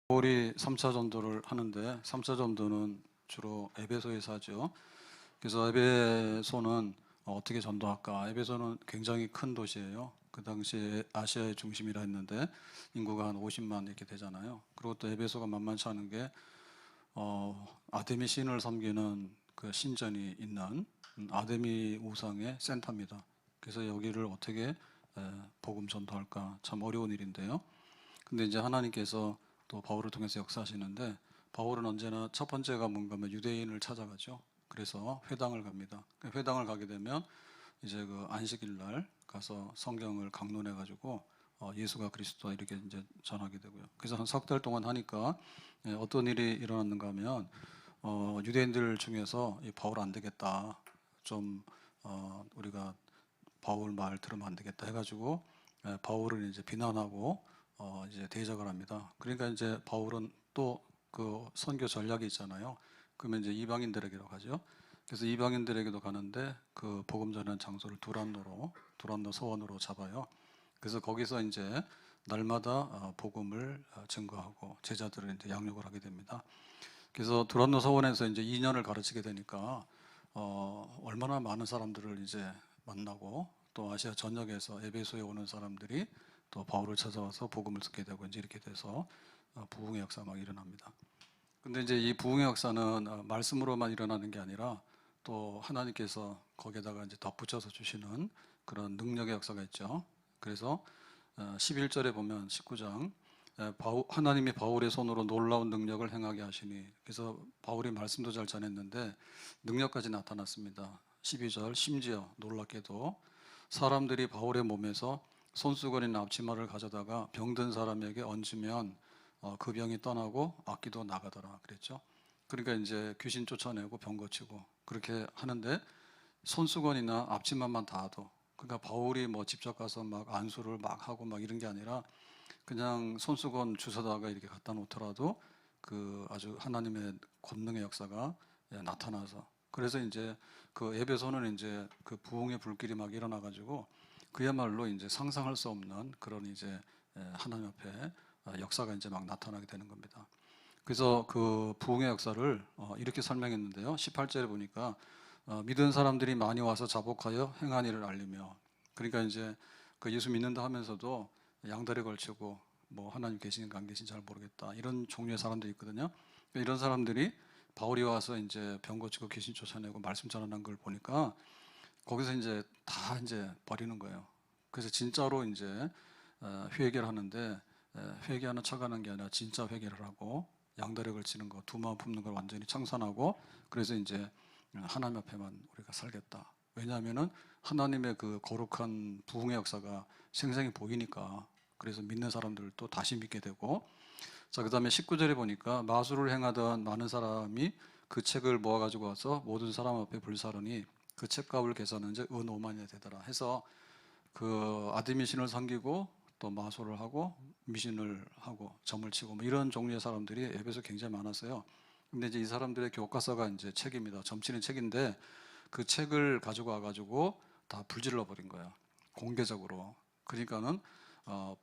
바울이 3차 전도를 하는데 3차 전도는 주로 에베소에서 하죠. 그래서 에베소는 어떻게 전도할까? 에베소는 굉장히 큰 도시예요. 그 당시에 아시아의 중심이라 했는데 인구가 한 50만 이렇게 되잖아요. 그리고 또 에베소가 만만치 않은 게 아데미 신을 섬기는 그 신전이 있는 아데미 우상의 센터입니다. 그래서 여기를 어떻게 복음 전도할까? 참 어려운 일인데요. 근데 이제 하나님께서 또 바울을 통해서 역사하시는데 바울은 언제나 첫 번째가 뭔가 하면 유대인을 찾아가죠. 그래서 회당을 갑니다. 회당을 가게 되면 이제 그 안식일 날 가서 성경을 강론해 가지고 예수가 그리스도다 이렇게 이제 전하게 되고요. 그래서 한 석 달 동안 하니까 어떤 일이 일어났는가 하면 유대인들 중에서 이 바울 안 되겠다. 좀 우리가 바울 말 들으면 안 되겠다 해가지고 바울을 이제 비난하고 이제 대적을 합니다. 그러니까 이제 바울은 또 그 선교 전략이 있잖아요. 그러면 이제 이방인들에게로 가죠. 그래서 이방인들에게도 가는데 그 복음 전하는 장소를 두란노 서원으로 잡아요. 그래서 거기서 이제 날마다 복음을 증거하고 제자들을 이제 양육을 하게 됩니다. 그래서 두란노 서원에서 이제 2년을 가르치게 되니까 얼마나 많은 사람들을 이제 만나고 또 아시아 전역에서 에베소에 오는 사람들이 또 바울을 찾아와서 복음을 듣게 되고 이제 이렇게 돼서 부흥의 역사가 막 일어납니다. 근데 이제 이 부흥의 역사는 말씀으로만 일어나는 게 아니라 또 하나님께서 거기에다가 이제 덧붙여서 주시는 그런 능력의 역사가 있죠. 그래서 11절에 보면 19장 하나님이 바울의 손으로 놀라운 능력을 행하게 하시니, 그래서 바울이 말씀도 잘 전했는데 능력까지 나타났습니다. 12절 심지어 놀랍게도 사람들이 바울의 몸에서 손수건이나 앞치마를 가져다가 병든 사람에게 얹으면 그 병이 떠나고 악기도 나가더라 그랬죠. 그러니까 이제 귀신 쫓아내고 병 고치고 그렇게 하는데 손수건이나 앞치마만 닿아도, 그러니까 바울이 뭐 직접 가서 막 안수를 막 하고 막 이런 게 아니라 그냥 손수건 주워다가 이렇게 갖다 놓더라도 그 아주 하나님의 권능의 역사가 나타나서, 그래서 이제 그 에베소는 이제 그 부흥의 불길이 막 일어나 가지고 그야말로 이제 상상할 수 없는 그런 이제 하나님 앞에 역사가 이제 막 나타나게 되는 겁니다. 그래서 그 부흥의 역사를 이렇게 설명했는데요. 18절에 보니까 믿은 사람들이 많이 와서 자복하여 행한 일을 알리며, 그러니까 이제 그 예수 믿는다 하면서도 양다리 걸치고 뭐 하나님 계시는가 안 계신지 잘 모르겠다 이런 종류의 사람들이 있거든요. 이런 사람들이 바울이 와서 이제 병 고치고 귀신 쫓아내고 말씀 전하는 걸 보니까 거기서 이제 다 이제 버리는 거예요. 그래서 진짜로 이제 회개를 하는데 회개하는 척하는 게 아니라 진짜 회개를 하고 양다리 걸치는 거, 두 마음 품는 걸 완전히 청산하고, 그래서 이제 하나님 앞에만 우리가 살겠다. 왜냐하면은 하나님의 그 거룩한 부흥의 역사가 생생히 보이니까. 그래서 믿는 사람들도 다시 믿게 되고, 자, 그 다음에 19절에 보니까 마술을 행하던 많은 사람이 그 책을 모아가지고 와서 모든 사람 앞에 불사르니 그 책값을 계산한 즉 은 5만이 되더라 해서 그 아드미 신을 섬기고 또 마술을 하고 미신을 하고 점을 치고 뭐 이런 종류의 사람들이 에베소 굉장히 많았어요. 근데 이제 이 사람들의 교과서가 이제 책입니다. 점치는 책인데 그 책을 가지고 와가지고 다 불질러 버린 거예요. 공개적으로. 그러니까는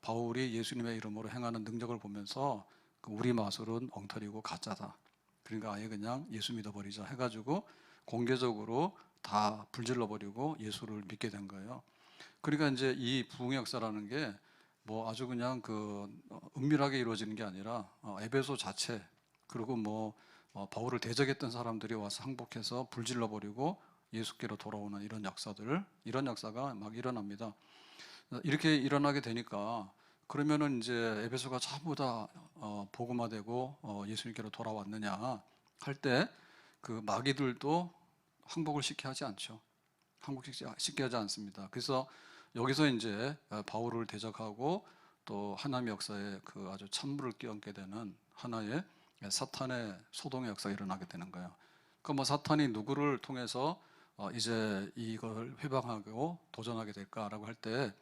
바울이 예수님의 이름으로 행하는 능력을 보면서 우리 마술은 엉터리고 가짜다. 그러니까 아예 그냥 예수 믿어버리자 해가지고 공개적으로 다 불질러 버리고 예수를 믿게 된 거예요. 그러니까 이제 이 부흥의 역사라는 게 뭐 아주 그냥 그 은밀하게 이루어지는 게 아니라 에베소 자체, 그리고 뭐 바울을 대적했던 사람들이 와서 항복해서 불질러 버리고 예수께로 돌아오는 이런 역사가 막 일어납니다. 이렇게 일어나게 되니까 그러면은 이제 에베소가 전부 다 복음화되고 예수님께로 돌아왔느냐 할 때 그 마귀들도 항복을 쉽게 하지 않죠. 쉽게 하지 않습니다. 그래서 여기서 이제 바울을 대적하고 또 하나님의 역사에 그 아주 찬물을 끼얹게 되는 하나의 사탄의 소동의 역사가 일어나게 되는 거예요. 그러니까 뭐 사탄이 누구를 통해서 이제 이걸 회방하고 도전하게 될까라고 할 때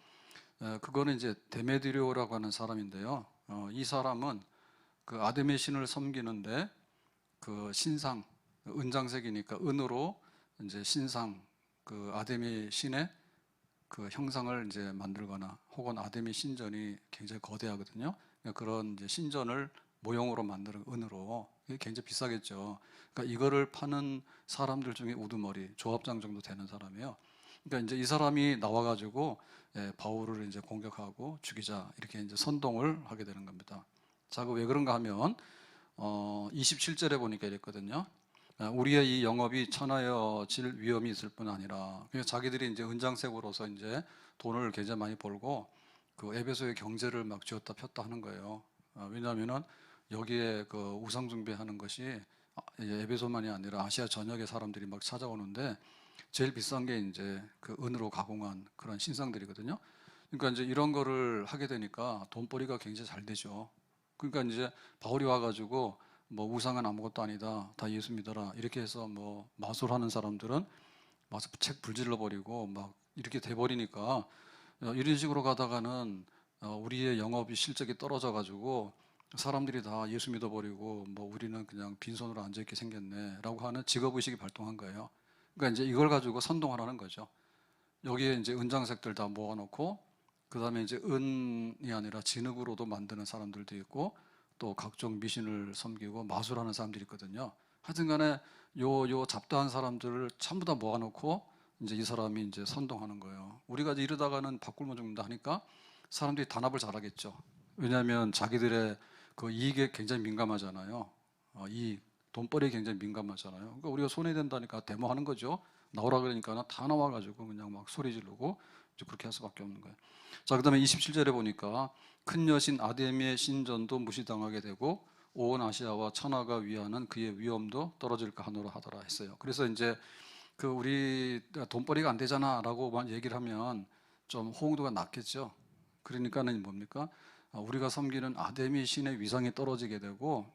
그거는 이제 데메드리오라고 하는 사람인데요. 이 사람은 그 아데미 신을 섬기는데 그 신상, 은장색이니까 은으로 이제 신상, 그 아데미 신의 그 형상을 이제 만들거나 혹은 아데미 신전이 굉장히 거대하거든요. 그런 이제 신전을 모형으로 만드는 은으로 이게 굉장히 비싸겠죠. 그러니까 이거를 파는 사람들 중에 우두머리 조합장 정도 되는 사람이에요. 그러니까 이제 이 사람이 나와가지고 바울을 이제 공격하고 죽이자 이렇게 이제 선동을 하게 되는 겁니다. 자, 그 왜 그런가 하면 27절에 보니까 이랬거든요. 우리의 이 영업이 천하여질 위험이 있을 뿐 아니라 그냥 자기들이 이제 은장색으로서 이제 돈을 굉장히 많이 벌고 그 에베소의 경제를 막 쥐었다 폈다 하는 거예요. 왜냐하면은 여기에 그 우상 숭배하는 것이 이제 에베소만이 아니라 아시아 전역의 사람들이 막 찾아오는데 제일 비싼 게 이제 그 은으로 가공한 그런 신상들이거든요. 그러니까 이제 이런 거를 하게 되니까 돈벌이가 굉장히 잘 되죠. 그러니까 이제 바울이 와가지고 뭐 우상은 아무것도 아니다, 다 예수 믿어라 이렇게 해서 뭐 마술하는 사람들은 막 책 불질러 버리고 막 이렇게 돼 버리니까 이런 식으로 가다가는 우리의 영업이 실적이 떨어져 가지고 사람들이 다 예수 믿어버리고 뭐 우리는 그냥 빈손으로 앉아있게 생겼네라고 하는 직업의식이 발동한 거예요. 그러니까 이제 이걸 가지고 선동하라는 거죠. 여기에 이제 은장색들 다 모아놓고 그 다음에 이제 은이 아니라 진흙으로도 만드는 사람들도 있고 또 각종 미신을 섬기고 마술하는 사람들이 있거든요. 하여튼간에 요 잡다한 사람들을 전부 다 모아놓고 이제 이 사람이 이제 선동하는 거예요. 우리가 이제 이러다가는 밥 굶어 죽는다 하니까 사람들이 단합을 잘하겠죠. 왜냐하면 자기들의 그 이익에 굉장히 민감하잖아요. 이익, 돈벌이에 굉장히 민감하잖아요. 그러니까 우리가 손해된다니까 데모하는 거죠. 나오라 그러니까 다 나와가지고 그냥 막 소리 지르고 이제 그렇게 할 수밖에 없는 거예요. 자, 그다음에 27절에 보니까 큰 여신 아데미의 신전도 무시당하게 되고 온 아시아와 천하가 위하는 그의 위엄도 떨어질까 하노라 하더라 했어요. 그래서 이제 그 우리 돈벌이가 안 되잖아라고만 얘기를 하면 좀 호응도가 낮겠죠. 그러니까는 뭡니까? 우리가 섬기는 아데미 신의 위상이 떨어지게 되고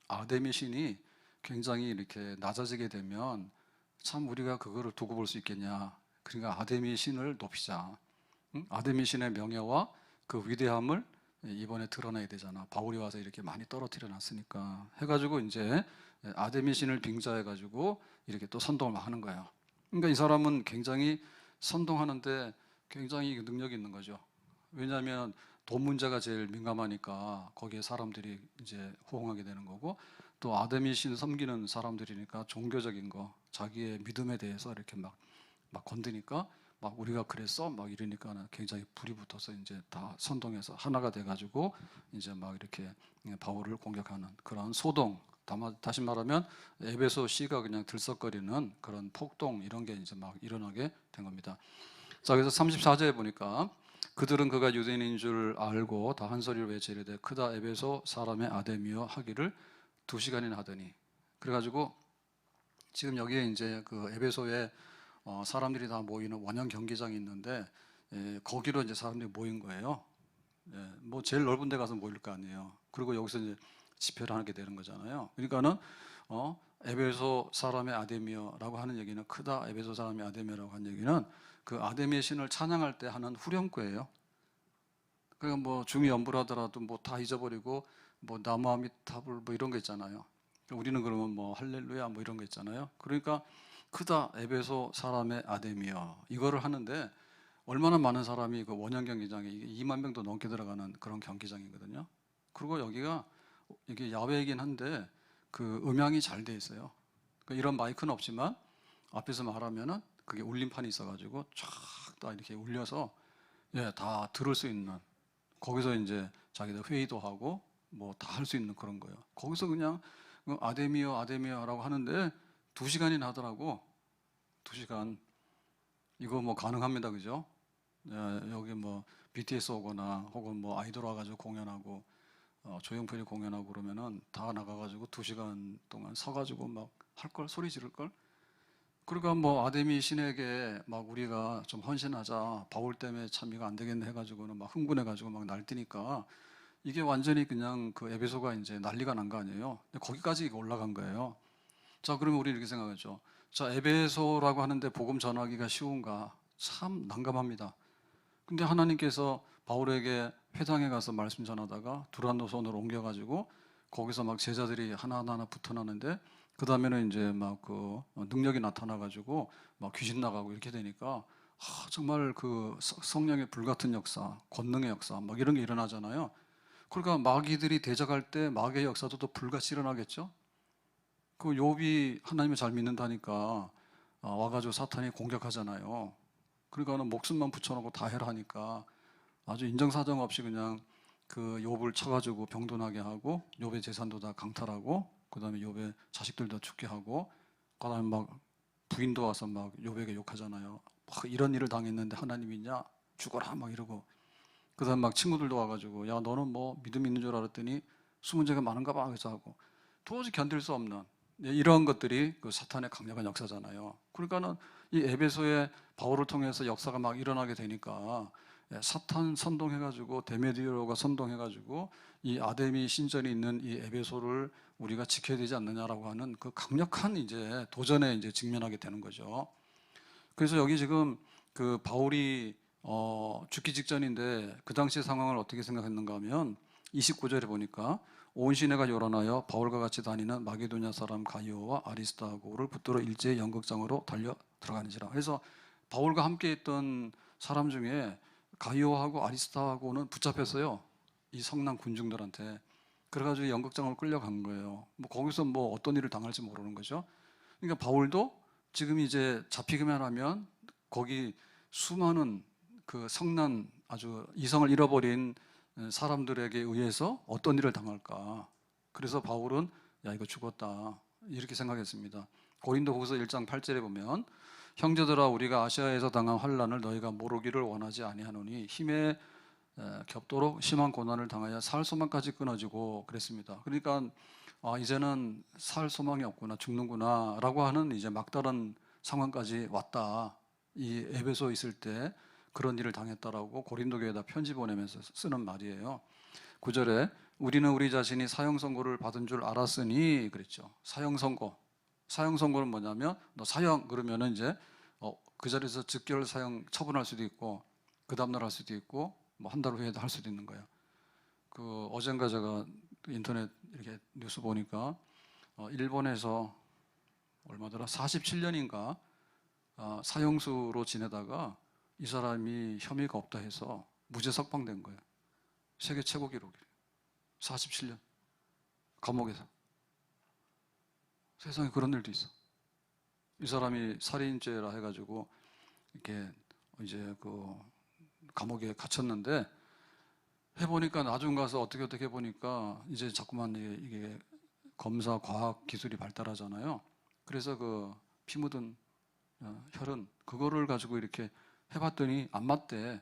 아데미 신이 굉장히 이렇게 낮아지게 되면 참 우리가 그거를 두고 볼 수 있겠냐. 그러니까 아데미 신을 높이자. 아데미 신의 명예와 그 위대함을 이번에 드러내야 되잖아. 바울이 와서 이렇게 많이 떨어뜨려 놨으니까 해가지고 이제 아데미 신을 빙자해가지고 이렇게 또 선동을 하는 거예요. 그러니까 이 사람은 굉장히 선동하는데 굉장히 능력이 있는 거죠. 왜냐하면 돈 문제가 제일 민감하니까 거기에 사람들이 이제 호응하게 되는 거고 또 아데미 신 섬기는 사람들이니까 종교적인 거 자기의 믿음에 대해서 이렇게 막 건드니까 막 우리가 그랬어 막 이러니까 굉장히 불이 붙어서 이제 다 선동해서 하나가 돼가지고 이제 막 이렇게 바울을 공격하는 그런 소동. 다시 말하면 에베소 시가 그냥 들썩거리는 그런 폭동 이런 게 이제 막 일어나게 된 겁니다. 자, 그래서 34절에 보니까 그들은 그가 유대인인 줄 알고 다 한 소리를 외쳐 이르되 크다 에베소 사람의 아데미여 하기를 2시간이나 하더니 그래가지고 지금 여기에 이제 그 에베소에 사람들이 다 모이는 원형 경기장이 있는데 거기로 이제 사람들이 모인 거예요. 뭐 제일 넓은 데 가서 모일 거 아니에요. 그리고 여기서 이제 집회를 하게 되는 거잖아요. 그러니까는 에베소 사람의 아데미어라고 하는 얘기는 크다 에베소 사람의 아데미어라고 하는 얘기는 그 아데미의 신을 찬양할 때 하는 후렴구예요. 그러니까 뭐 중이 연불하더라도 뭐 다 잊어버리고 뭐 나무아미타불 뭐 이런 거 있잖아요. 우리는 그러면 뭐 할렐루야 뭐 이런 거 있잖아요. 그러니까 크다 에베소 사람의 아데미어 이거를 하는데 얼마나 많은 사람이 그 원형 경기장에 2만 명도 넘게 들어가는 그런 경기장이거든요. 그리고 여기가 이게 야외이긴 한데 그 음향이 잘 돼 있어요. 그러니까 이런 마이크는 없지만 앞에서 말하면은 그게 울림판이 있어가지고 쫙 다 이렇게 울려서 다 들을 수 있는 거기서 이제 자기들 회의도 하고 뭐 다 할 수 있는 그런 거예요. 거기서 그냥 아데미어 아데미어라고 하는데 2시간이나 하더라고. 2시간 이거 뭐 가능합니다, 그죠? 여기 뭐 BTS 오거나 혹은 뭐 아이돌 와가지고 공연하고 조용필이 공연하고 그러면은 다 나가가지고 2시간 동안 서가지고 막 할 걸 소리 지를 걸. 그러니까 뭐 아데미 신에게 막 우리가 좀 헌신하자 바울 때문에 참 이거 안 되겠네 해가지고는 막 흥분해가지고 막 날뛰니까 이게 완전히 그냥 그 에베소가 이제 난리가 난 거 아니에요. 근데 거기까지 올라간 거예요. 자, 그러면 우리 이렇게 생각하죠. 자, 에베소라고 하는데 복음 전하기가 쉬운가? 참 난감합니다. 근데 하나님께서 바울에게 회당에 가서 말씀 전하다가 두란노선으로 옮겨가지고 거기서 막 제자들이 하나하나 붙어나는데 그 다음에는 이제 막 그 능력이 나타나가지고 막 귀신 나가고 이렇게 되니까 정말 그 성령의 불같은 역사, 권능의 역사 막 이런 게 일어나잖아요. 그러니까 마귀들이 대적할 때 마귀의 역사도 또 불같이 일어나겠죠. 그 욥이 하나님을 잘 믿는다니까 와가지고 사탄이 공격하잖아요. 그러니까는 목숨만 붙여놓고 다 해라 하니까 아주 인정사정 없이 그냥 그 욥을 쳐가지고 병든하게 하고 욥의 재산도 다 강탈하고 그다음에 욥의 자식들도 죽게 하고 그다음에 막 부인도 와서 막 욥에게 욕하잖아요. 막 이런 일을 당했는데 하나님이냐 죽어라 막 이러고 그다음 막 친구들도 와가지고 야 너는 뭐 믿음 있는 줄 알았더니 숨은 죄가 많은가 봐 그래서 하고 도저히 견딜 수 없는 이런 것들이 그 사탄의 강력한 역사잖아요. 그러니까는 이 에베소의 바울을 통해서 역사가 막 일어나게 되니까 사탄 선동해가지고 데메디오가 선동해가지고 이 아데미 신전이 있는 이 에베소를 우리가 지켜야 되지 않느냐라고 하는 그 강력한 이제 도전에 이제 직면하게 되는 거죠. 그래서 여기 지금 그 바울이 죽기 직전인데 그 당시 상황을 어떻게 생각했는가 하면 29절에 보니까 온 시내가 요란하여 바울과 같이 다니는 마게도냐 사람 가이오와 아리스타고를 붙들어 일제히 연극장으로 달려 들어가는지라. 그래서 바울과 함께 있던 사람 중에 가이오하고 아리스타고는 붙잡혔어요. 이 성난 군중들한테. 그래가지고 연극장으로 끌려간 거예요. 뭐 거기서 뭐 어떤 일을 당할지 모르는 거죠. 그러니까 바울도 지금 이제 잡히기만 하면 거기 수많은 그 성난 아주 이성을 잃어버린 사람들에게 의해서 어떤 일을 당할까. 그래서 바울은 야 이거 죽었다 이렇게 생각했습니다. 고린도후서 1장 8절에 보면 형제들아 우리가 아시아에서 당한 환난을 너희가 모르기를 원하지 아니하노니 힘에 겹도록 심한 고난을 당하여 살 소망까지 끊어지고 그랬습니다. 그러니까 이제는 살 소망이 없구나 죽는구나 라고 하는 이제 막다른 상황까지 왔다. 이 에베소 있을 때 그런 일을 당했다라고 고린도 교회에다 편지 보내면서 쓰는 말이에요. 9절에 우리는 우리 자신이 사형 선고를 받은 줄 알았으니 그랬죠. 사형 선고. 사형 선고는 뭐냐면 너 사형 그러면은 이제 그 자리에서 즉결 사형 처분할 수도 있고 그 다음 날 할 수도 있고 뭐 한 달 후에도 할 수도 있는 거예요. 그 어젠가 제가 인터넷 이렇게 뉴스 보니까 일본에서 얼마더라 47년인가 사형수로 지내다가 이 사람이 혐의가 없다 해서 무죄 석방된 거예요. 세계 최고 기록이에요. 47년 감옥에서. 세상에 그런 일도 있어. 이 사람이 살인죄라 해가지고 이렇게 이제 그 감옥에 갇혔는데 해보니까 나중 가서 어떻게 해보니까 이제 자꾸만 이게 검사 과학 기술이 발달하잖아요. 그래서 그 피 묻은 혈흔 그거를 가지고 이렇게 해봤더니 안 맞대.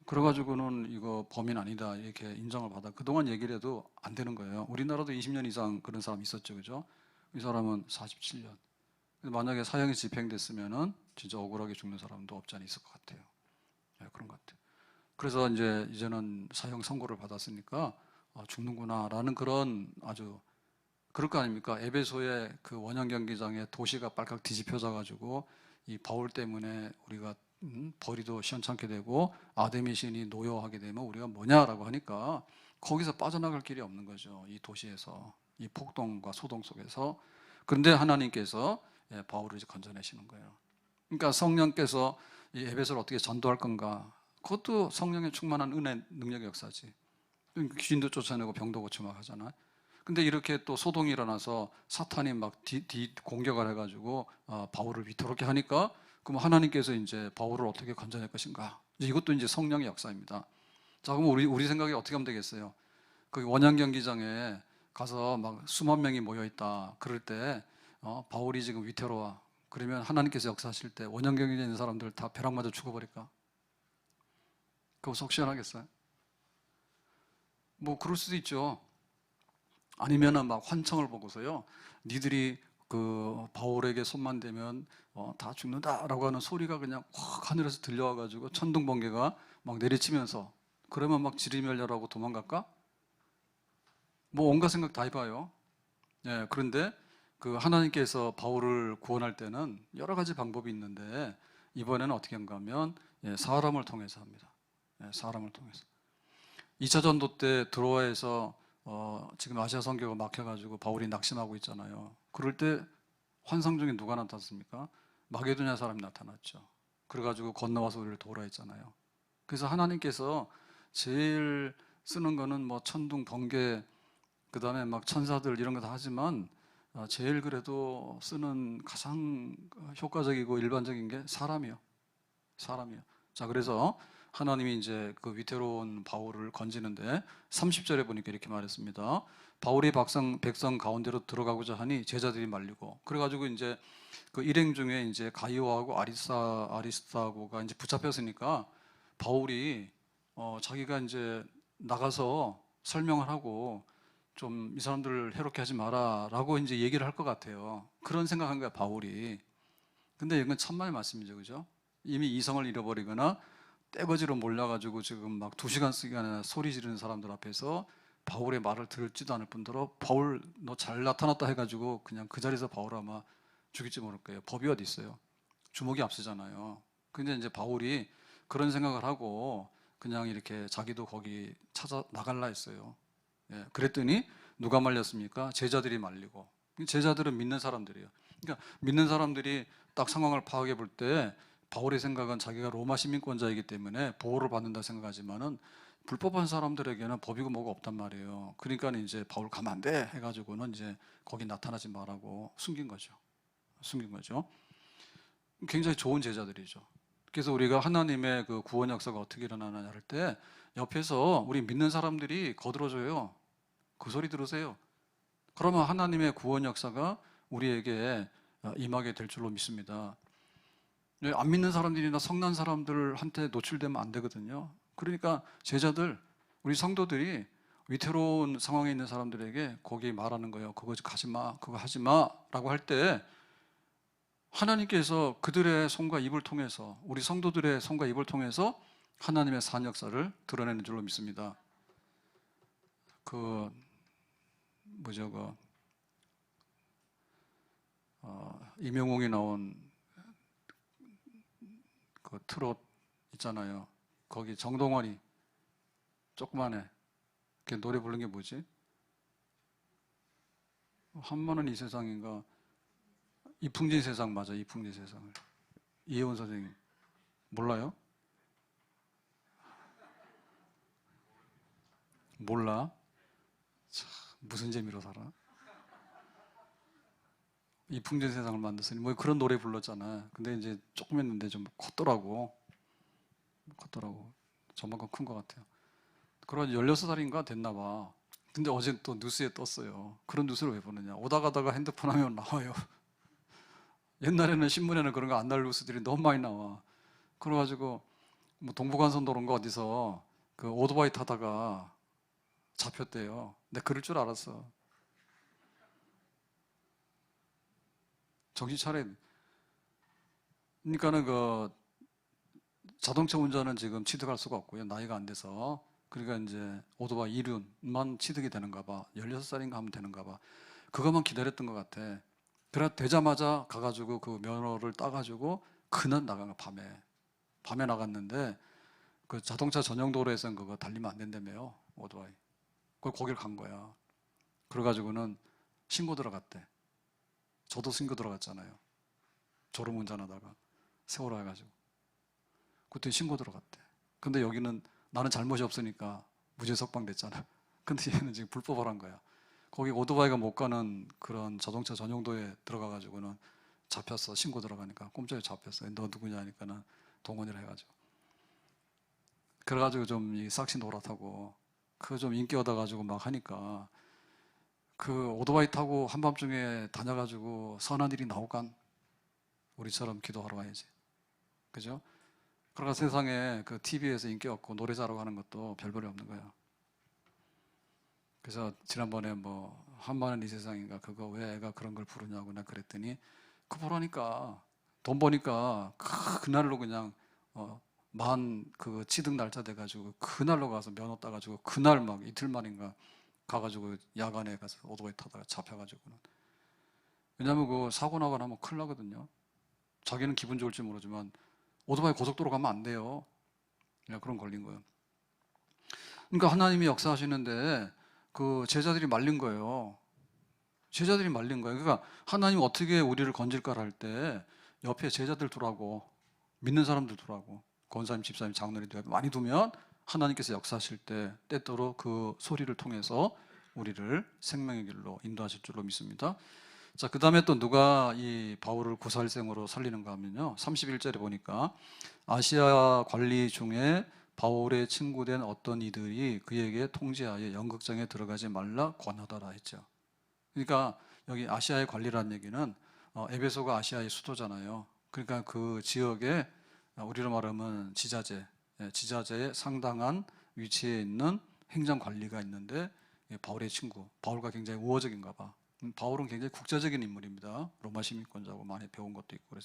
그래가지고는 이거 범인 아니다 이렇게 인정을 받아. 그동안 얘기를 해도 안 되는 거예요. 우리나라도 20년 이상 그런 사람 있었죠, 그죠? 이 사람은 47년. 만약에 사형이 집행됐으면은 진짜 억울하게 죽는 사람도 없지 않아 있을 것 같아요. 네, 그런 것 같아요. 그래서 이제는 사형 선고를 받았으니까 죽는구나라는 그런 아주 그럴 거 아닙니까? 에베소의 그 원형 경기장에 도시가 빨갛 뒤집혀져 가지고 이 바울 때문에 우리가 벌이도 시원찮게 되고 아데미 신이 노여하게 되면 우리가 뭐냐라고 하니까 거기서 빠져나갈 길이 없는 거죠. 이 도시에서 이 폭동과 소동 속에서. 그런데 하나님께서 바울을 이제 건져내시는 거예요. 그러니까 성령께서 이 에베소를 어떻게 전도할 건가? 그것도 성령의 충만한 은혜, 능력의 역사지. 귀신도 쫓아내고 병도 고치고 막 하잖아. 근데 이렇게 또 소동이 일어나서 사탄이 막 공격을 해가지고 바울을 위태롭게 하니까 그럼 하나님께서 이제 바울을 어떻게 건져낼 것인가? 이것도 이제 성령의 역사입니다. 자, 그럼 우리 생각에 어떻게 하면 되겠어요? 그 원형 경기장에 가서 막 수만 명이 모여 있다. 그럴 때 바울이 지금 위태로워. 그러면 하나님께서 역사하실 때 원형 경기장에 있는 사람들 다 벼락 맞아 죽어버릴까? 그거 속 시원하겠어요? 뭐 그럴 수도 있죠. 아니면은 막 환청을 보고서요. 니들이 그 바울에게 손만 대면 다 죽는다라고 하는 소리가 그냥 확 하늘에서 들려와가지고 천둥 번개가 막 내리치면서 그러면 막 지리멸렬하고 도망갈까? 뭐 온갖 생각 다 해봐요. 예, 그런데 그 하나님께서 바울을 구원할 때는 여러 가지 방법이 있는데 이번에는 어떻게 한가 하면 사람을 통해서 합니다. 사람을 통해서. 2차 전도 때 드로아에서 지금 아시아 선교가 막혀가지고 바울이 낙심하고 있잖아요. 그럴 때 환상 중에 누가 나타났습니까? 마게도냐 사람이 나타났죠. 그래가지고 건너와서 우리를 도우라 했잖아요. 그래서 하나님께서 제일 쓰는 거는 뭐 천둥, 번개, 그다음에 막 천사들 이런 거 다 하지만 제일 그래도 쓰는 가장 효과적이고 일반적인 게 사람이요. 사람이요. 자, 그래서 하나님이 이제 그 위태로운 바울을 건지는데 30절에 보니까 이렇게 말했습니다. 바울이 백성 가운데로 들어가고자 하니 제자들이 말리고, 그래가지고 이제 그 일행 중에 이제 가이오하고 아리스타고가 이제 붙잡혔으니까 바울이 자기가 이제 나가서 설명을 하고 좀 이 사람들을 해롭게 하지 마라라고 이제 얘기를 할 것 같아요. 그런 생각한 거야 바울이. 근데 이건 천만의 말씀이죠, 그죠? 이미 이성을 잃어버리거나 떼거지로 몰려가지고 지금 막 2시간씩이나 소리 지르는 사람들 앞에서 바울의 말을 들을지도 않을 뿐더러 바울 너 잘 나타났다 해가지고 그냥 그 자리에서 바울 아마 죽일지 모를 거예요. 법이 어디 있어요? 주먹이 앞서잖아요. 근데 이제 바울이 그런 생각을 하고 그냥 이렇게 자기도 거기 찾아 나갈라 했어요. 예, 그랬더니 누가 말렸습니까? 제자들이 말리고. 제자들은 믿는 사람들이에요. 그러니까 믿는 사람들이 딱 상황을 파악해 볼 때 바울의 생각은 자기가 로마 시민권자이기 때문에 보호를 받는다 생각하지만은 불법한 사람들에게는 법이고 뭐가 없단 말이에요. 그러니까 이제 바울 가면 안 돼 해가지고는 이제 거기 나타나지 말라고 숨긴 거죠. 숨긴 거죠. 굉장히 좋은 제자들이죠. 그래서 우리가 하나님의 그 구원 역사가 어떻게 일어나느냐 할 때 옆에서 우리 믿는 사람들이 거들어줘요. 그 소리 들으세요. 그러면 하나님의 구원 역사가 우리에게 임하게 될 줄로 믿습니다. 안 믿는 사람들이나 성난 사람들한테 노출되면 안 되거든요. 그러니까 제자들, 우리 성도들이 위태로운 상황에 있는 사람들에게 거기 말하는 거예요. 그거 가지 마, 그거 하지 마라고 할 때 하나님께서 그들의 손과 입을 통해서, 우리 성도들의 손과 입을 통해서 하나님의 산 역사를 드러내는 줄로 믿습니다. 그 뭐죠, 이명웅이 나온 그 트롯 있잖아요. 거기 정동원이 조그만해. 걔 노래 부른 게 뭐지? 한마는 이 세상인가? 이풍진 세상 맞아. 이풍진 세상을. 이혜원 선생님 몰라요? 몰라? 참, 무슨 재미로 살아? 이풍진 세상을 만들었으니 뭐 그런 노래 불렀잖아. 근데 이제 조금 했는데 좀 컸더라고. 저만큼 큰 것 같아요. 그런 16살인가 됐나 봐. 근데 어제 또 뉴스에 떴어요. 그런 뉴스를 왜 보느냐? 오다 가다가 핸드폰 하면 나와요. 옛날에는 신문에는 그런 거 안 나올 뉴스들이 너무 많이 나와. 그래가지고 뭐 동부간선도로인가 어디서 그 오토바이 타다가 잡혔대요. 근데 그럴 줄 알았어. 정신 차려. 그러니까는 그 자동차 운전은 지금 취득할 수가 없고요. 나이가 안 돼서. 그러니까 이제 오토바이 이륜만 취득이 되는가 봐. 16살인가 하면 되는가 봐. 그것만 기다렸던 것 같아. 그래 되자마자 가가지고 그 면허를 따가지고 그날 나간 거 밤에 나갔는데 그 자동차 전용 도로에서는 그거 달리면 안 된다며요. 오토바이. 거길 간 거야. 그래가지고는 신고 들어갔대. 저도 신고 들어갔잖아요. 졸음 운전하다가 세월호 해가지고 그때 신고 들어갔대. 근데 여기는 나는 잘못이 없으니까 무죄 석방됐잖아. 근데 얘는 지금 불법을 한 거야. 거기 오토바이가 못 가는 그런 자동차 전용도에 들어가가지고는 잡혔어. 신고 들어가니까 꼼짝이 잡혔어. 너 누구냐 하니까는 동원이라 해가지고. 그래가지고 좀 이 싹시 노랗다고 그 좀 인기 얻어가지고 막 하니까 그 오토바이 타고 한밤중에 다녀가지고 선한 일이 나오간 우리처럼 기도하러 가야지. 그죠? 그러니까 세상에 그 TV에서 인기 얻고 노래 잘하고 하는 것도 별볼이 없는 거예요. 그래서 지난번에 뭐 한마는 이 세상인가 그거 왜 애가 그런 걸 부르냐고 나 그랬더니 그 보라니까 돈 버니까 그날로 그냥 만 그 취득 날짜 돼가지고 그날로 가서 면허 따가지고 그날 막 이틀 만인가 가가지고 야간에 가서 오토바이 타다가 잡혀가지고는 왜냐면 그 사고 나거나 하면 큰일 나거든요. 자기는 기분 좋을지 모르지만 오토바이 고속도로 가면 안 돼요. 그런 걸린 거예요. 그러니까 하나님이 역사하시는데 그 제자들이 말린 거예요. 제자들이 말린 거예요. 그러니까 하나님 어떻게 우리를 건질까 할 때 옆에 제자들 두라고 믿는 사람들 두라고 권사님, 집사님, 장로님들 많이 두면 하나님께서 역사하실 때 때때로 그 소리를 통해서 우리를 생명의 길로 인도하실 줄로 믿습니다. 자, 그 다음에 또 누가 이 바울을 구살생으로 살리는가 하면요, 31절에 보니까 아시아 관리 중에 바울의 친구된 어떤 이들이 그에게 통지하여 연극장에 들어가지 말라 권하더라 했죠. 그러니까 여기 아시아의 관리라는 얘기는 에베소가 아시아의 수도잖아요. 그러니까 그 지역에 우리로 말하면 지자체, 지자체에 상당한 위치에 있는 행정관리가 있는데 바울의 친구, 바울과 굉장히 우호적인가 봐. 바울은 굉장히 국제적인 인물입니다. 로마 시민권자고 많이 배운 것도 있고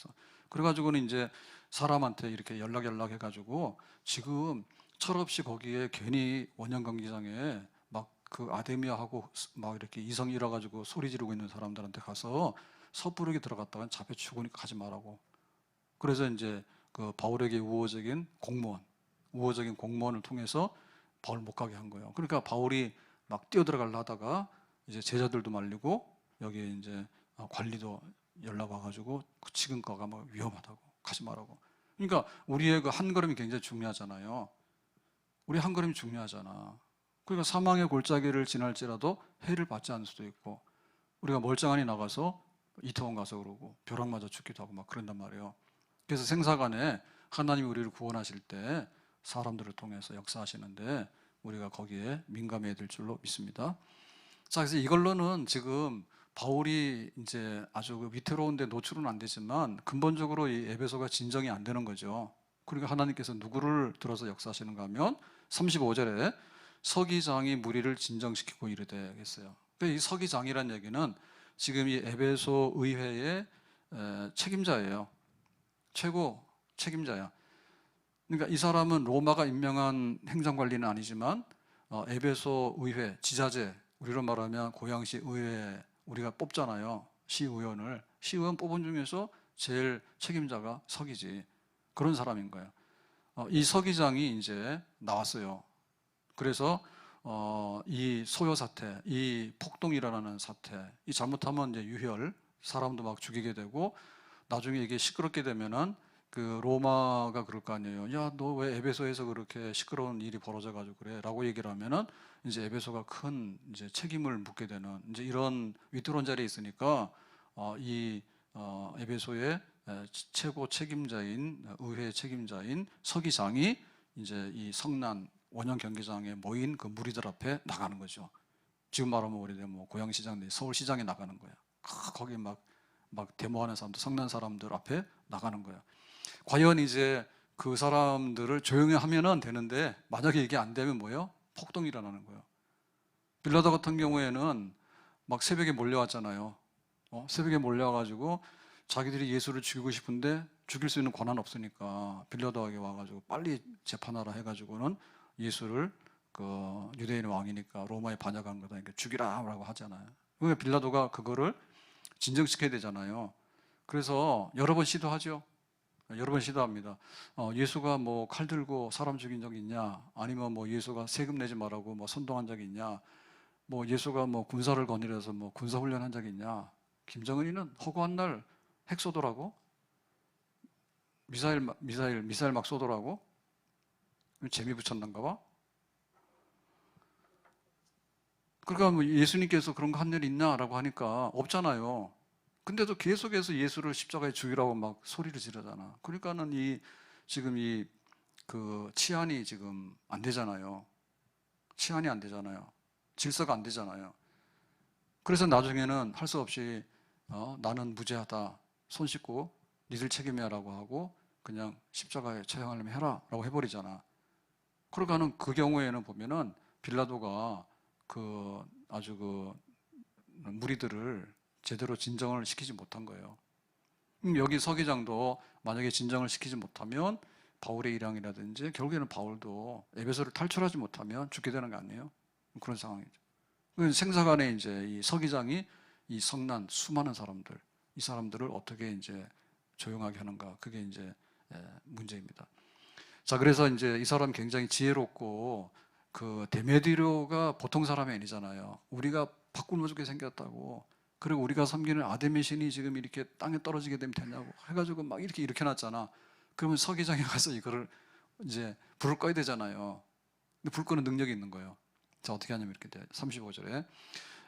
그래가지고는 이제 사람한테 이렇게 연락해가지고 지금 철없이 거기에 괜히 원형 경기장에 막 그 아데미아하고 막 이렇게 이성 잃어가지고 소리 지르고 있는 사람들한테 가서 섣부르게 들어갔다가 잡혀 죽으니까 가지 말라고. 그래서 이제 그 바울에게 우호적인 공무원을 통해서 바울 못 가게 한 거예요. 그러니까 바울이 막 뛰어들어가려 하다가 이제 제자들도 말리고 여기에 이제 관리도 연락 와가지고 지금 거가 막 위험하다고 가지 말라고. 그러니까 우리의 그 한 걸음이 굉장히 중요하잖아요. 우리 한 걸음이 중요하잖아. 그러니까 사망의 골짜기를 지날지라도 해를 받지 않을 수도 있고 우리가 멀쩡하니 나가서 이태원 가서 그러고 벼락 맞아 죽기도 하고 막 그런단 말이에요. 그래서 생사간에 하나님이 우리를 구원하실 때 사람들을 통해서 역사하시는데 우리가 거기에 민감해야 될 줄로 믿습니다. 자, 그래서 이걸로는 지금 바울이 이제 아주 그 위태로운 데 노출은 안 되지만 근본적으로 이 에베소가 진정이 안 되는 거죠. 그러니까 하나님께서 누구를 들어서 역사하시는가 하면 35절에 서기장이 무리를 진정시키고 이르되 했어요. 이 서기장이란 얘기는 지금 이 에베소 의회의 책임자예요. 최고 책임자야. 그러니까 이 사람은 로마가 임명한 행정관리는 아니지만 에베소 의회, 지자체, 우리로 말하면 고양시 의회 우리가 뽑잖아요. 시의원을. 시의원 뽑은 중에서 제일 책임자가 서기지. 그런 사람인 거예요. 이 서기장이 이제 나왔어요. 그래서 이 소요 사태, 이 폭동이라는 사태, 이 잘못하면 이제 유혈, 사람도 막 죽이게 되고 나중에 이게 시끄럽게 되면은 그 로마가 그럴 거 아니에요. 야, 너 왜 에베소에서 그렇게 시끄러운 일이 벌어져가지고 그래?라고 얘기를 하면은 이제 에베소가 큰 이제 책임을 묻게 되는 이제 이런 위태로운 자리에 있으니까 이 에베소의 최고 책임자인 의회 책임자인 서기장이 이제 이 성난 원형 경기장에 모인 그 무리들 앞에 나가는 거죠. 지금 말하면 우리 뭐 고양시장, 서울시장에 나가는 거야. 거기 막 데모하는 사람들, 성난 사람들 앞에 나가는 거야. 과연 이제 그 사람들을 조용히 하면은 되는데 만약에 이게 안 되면 뭐예요? 폭동이 일어나는 거예요. 빌라도 같은 경우에는 막 새벽에 몰려왔잖아요. 새벽에 몰려와가지고 자기들이 예수를 죽이고 싶은데 죽일 수 있는 권한 없으니까 빌라도에게 와가지고 빨리 재판하라 해가지고는 예수를 그 유대인 왕이니까 로마에 반역한 거다. 그러니까 죽이라라고 하잖아요. 그러니까 빌라도가 그거를 진정시켜야 되잖아요. 그래서 여러 번 시도하죠. 여러 번 시도합니다. 예수가 뭐 칼 들고 사람 죽인 적 있냐? 아니면 뭐 예수가 세금 내지 말라고 뭐 선동한 적이 있냐? 뭐 예수가 뭐 군사를 거느려서 뭐 군사 훈련한 적이 있냐? 김정은이는 허구한 날 핵 쏘더라고. 미사일 막 쏘더라고. 재미 붙였는가 봐. 그러니까 뭐 예수님께서 그런 거 한 일 있냐라고 하니까 없잖아요. 근데도 계속해서 예수를 십자가에 죽이라고 막 소리를 지르잖아. 그러니까는 지금 그 치안이 지금 안 되잖아요. 치안이 안 되잖아요. 질서가 안 되잖아요. 그래서 나중에는 할 수 없이 나는 무죄하다. 손 씻고 니들 책임이야라고 하고 그냥 십자가에 처형하려면 해라라고 해버리잖아. 그러니까는 그 경우에는 보면은 빌라도가 그 아주 그 무리들을 제대로 진정을 시키지 못한 거예요. 여기 서기장도 만약에 진정을 시키지 못하면 바울의 일행이라든지 결국에는 바울도 에베소를 탈출하지 못하면 죽게 되는 거 아니에요? 그런 상황이죠. 생사간에 이제 이 서기장이 이 성난 수많은 사람들, 이 사람들을 어떻게 이제 조용하게 하는가, 그게 이제 문제입니다. 자, 그래서 이제 이 사람 굉장히 지혜롭고 그 데메디로가 보통 사람이 아니잖아요. 우리가 바꿀 죽게 생겼다고. 그리고 우리가 섬기는 아데미 신이 지금 이렇게 땅에 떨어지게 되면 되냐고 해가지고 막 이렇게 일으켜놨잖아. 그러면 서기장에 가서 이거를 이제 불을 꺼야 되잖아요. 근데 불 끄는 능력이 있는 거예요. 자, 어떻게 하냐면 이렇게 돼. 35절에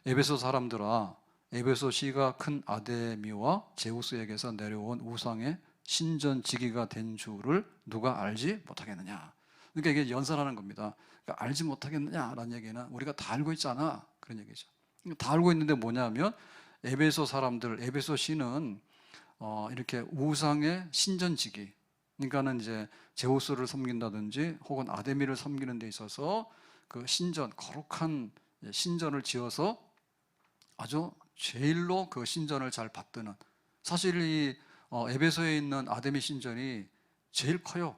에베소 사람들아, 에베소 시가 큰 아데미와 제우스에게서 내려온 우상의 신전지기가 된 줄을 누가 알지 못하겠느냐. 그러니까 이게 연설하는 겁니다. 그러니까 알지 못하겠느냐라는 얘기는 우리가 다 알고 있잖아, 그런 얘기죠. 다 알고 있는데 뭐냐면 에베소 사람들, 에베소 시는 이렇게 우상의 신전지기, 그러니까는 이제 제우스를 섬긴다든지 혹은 아데미를 섬기는 데 있어서 그 신전, 거룩한 신전을 지어서 아주 제일로 그 신전을 잘 받드는, 사실 이 에베소에 있는 아데미 신전이 제일 커요.